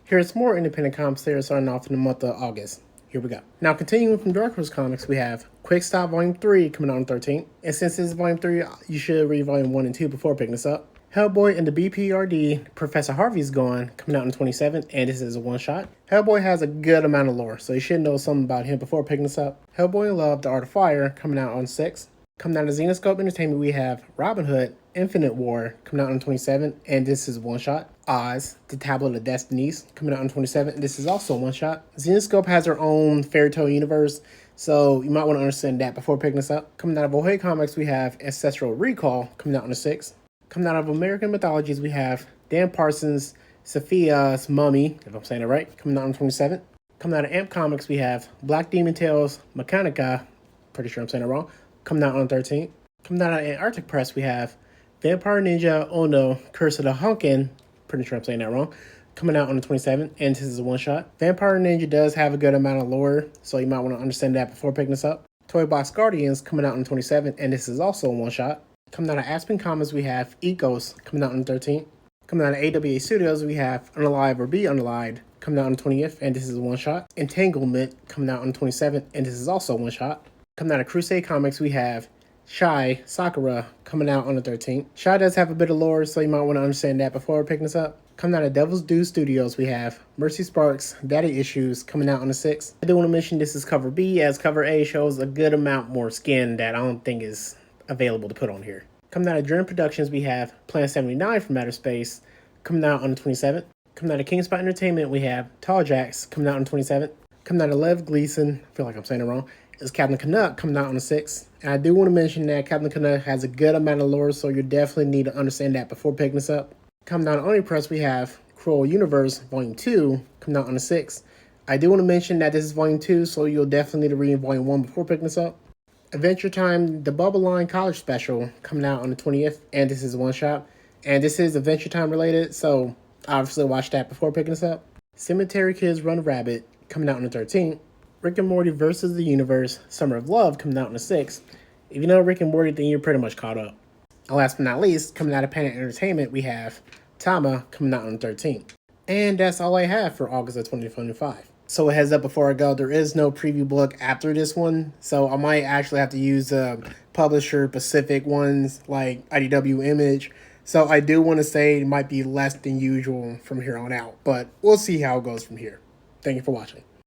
Here's more independent comics there starting off in the month of August. Here we go. Now, continuing from Dark Horse Comics, we have Quick Stop Volume 3 coming out on 13th. And since this is Volume 3, you should read Volume 1 and 2 before picking this up. Hellboy and the BPRD, Professor Harvey's Gone, coming out on 27th, and this is a one-shot. Hellboy has a good amount of lore, so you should know something about him before picking this up. Hellboy in Love, The Art of Fire, coming out on 6th. Coming out of Xenoscope Entertainment, we have Robin Hood, Infinite War, coming out on 27th, and this is one shot. Oz, The Tablet of Destinies, coming out on 27th, and this is also one shot. Xenoscope has their own fairy tale universe, so you might want to understand that before picking this up. Coming out of Ohio Comics, we have Ancestral Recall, coming out on the 6th. Coming out of American Mythologies, we have Dan Parsons, Sophia's Mummy, if I'm saying it right, coming out on 27th. Coming out of AMP Comics, we have Black Demon Tales, Mechanica, pretty sure I'm saying it wrong, coming out on 13th. Coming out of Antarctic Press, we have Vampire Ninja Ono, Curse of the Hunkin, pretty sure I'm saying that wrong, coming out on the 27th, and this is a one-shot. Vampire Ninja does have a good amount of lore, so you might want to understand that before picking this up. Toy Box Guardians, coming out on the 27th, and this is also a one-shot. Coming out of Aspen Comics, we have Ecos, coming out on the 13th. Coming out of AWA Studios, we have Unalive or Be Unalived, coming out on the 20th, and this is a one-shot. Entanglement, coming out on the 27th, and this is also a one-shot. Coming out of Crusade Comics, we have Shy Sakura, coming out on the 13th. Shy does have a bit of lore, so you might want to understand that before picking this up. Coming out of Devil's Due Studios, we have Mercy Sparks, Daddy Issues, coming out on the 6th. I do want to mention this is cover B, as cover A shows a good amount more skin that I don't think is available to put on here. Coming out of Dream Productions, we have Plan 79 from Outer Space, coming out on the 27th. Coming out of King Spot Entertainment, we have Tall Jacks, coming out on the 27th. Coming out of Lev Gleason, I feel like I'm saying it wrong, is Captain Canuck, coming out on the 6th. And I do want to mention that Captain Canuck has a good amount of lore, so you definitely need to understand that before picking this up. Coming out on Oni Press, we have Cruel Universe Volume 2, coming out on the 6th. I do want to mention that this is Volume 2, so you'll definitely need to read Volume 1 before picking this up. Adventure Time, the Bubble Line College Special, coming out on the 20th, and this is one shot. And this is Adventure Time related, so obviously watch that before picking this up. Cemetery Kids Run Rabbit, coming out on the 13th. Rick and Morty versus the Universe, Summer of Love, coming out on the 6th. If you know Rick and Morty, then you're pretty much caught up. And last but not least, coming out of Panic Entertainment, we have Tama, coming out on the 13th. And that's all I have for August of 2025. So a heads up before I go, there is no preview book after this one, so I might actually have to use publisher-specific ones like IDW Image. So I do want to say it might be less than usual from here on out, but we'll see how it goes from here. Thank you for watching.